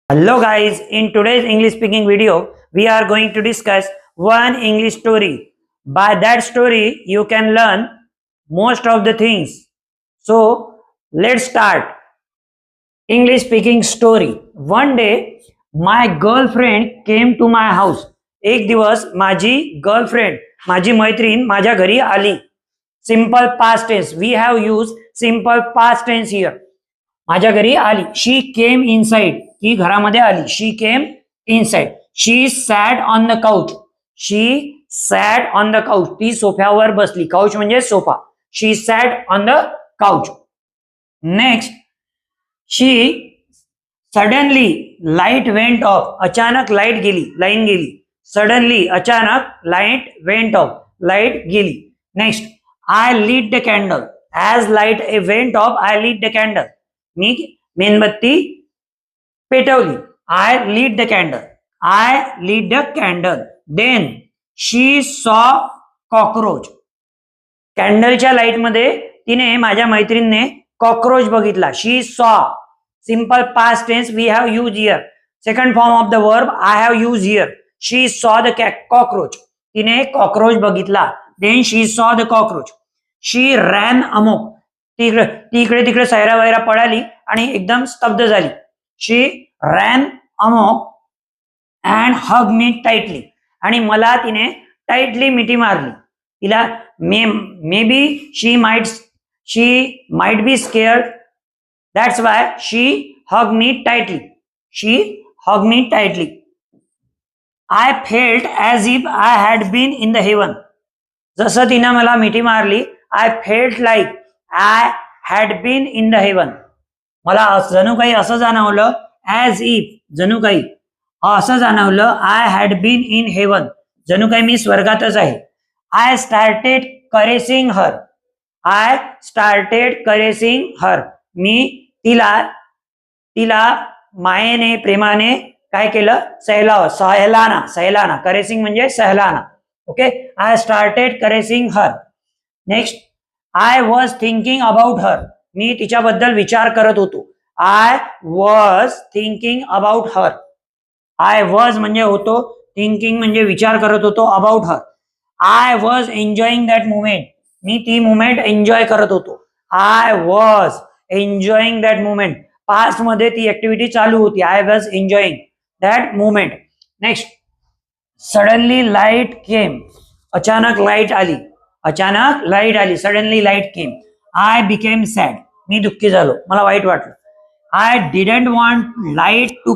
Hello guys, in today's English speaking video, we are going to discuss one English story. By that story, you can learn most of the things. So, let's start. English speaking story. One day, my girlfriend came to my house. एक दिवस माझी girlfriend, माझी मैत्रीण माझ्या घरी आली. Simple past tense. We have used simple past tense here. माझ्या घरी आली. She came inside. ती घरामध्ये आली. She came inside. She sat on the couch. She sat on the couch. ती सोफ्यावर बसली. काउच म्हणजे sofa. She sat on the couch. Next, she suddenly light went off. अचानक लाईट गेली. लाईन गेली. सडनली अचानक लाईट वेंट ऑफ. लाईट गेली. Next, I lit the candle. As light went off I lit the candle. मी मेणबत्ती पेटवली. I lit the candle. I lit the candle. Then she saw cockroach. कॅन्डलच्या लाईटमध्ये तिने, माझ्या मैत्रिणीने कॉकरोच बघितला. She saw. Simple past tense we have use here. Second form of the verb I have use here. She saw the cockroach. तिने cockroach बघितला. Then she saw the cockroach. She ran amok. तिकडे तिकडे सैरा वैरा पळाली आणि एकदम स्तब्ध झाली. She ran amok and hug me tightly. आणि मला तिने टाईटली मिठी मारली. तिला maybe she might be scared. That's why she hug me tightly. She hug me tightly. I felt as if I had been in the haven. जसं तिनं मला मिठी मारली, I felt like I had been in the haven. मला जणू काही असं जाणवलं, ॲज इफ, जणू काही असं जाणवलं, I had been in heaven, जणू काही मी स्वर्गातच आहे. I started caressing her. I started caressing her. मी तिला मायेने, प्रेमाने काय केलं? सहलाना. करेसिंग म्हणजे सहलाना. Okay. I started caressing her. Next, I was thinking about her. मी तिच्याबद्दल विचार करत होतो. I was thinking about her. I was म्हणजे होतो, थिंकिंग म्हणजे विचार करत होतो, about her. I was enjoying that moment. मी ती मुमेंट एन्जॉय करत होतो. I was enjoying that moment. Past मध्ये ती ऍक्टिव्हिटी चालू होती. I was enjoying that moment. Next, suddenly light came. अचानक लाईट आली. अचानक लाईट आली. Suddenly light came. I became sad. मी दुःखी झालो, मला वाईट वाटलं. I didn't want light to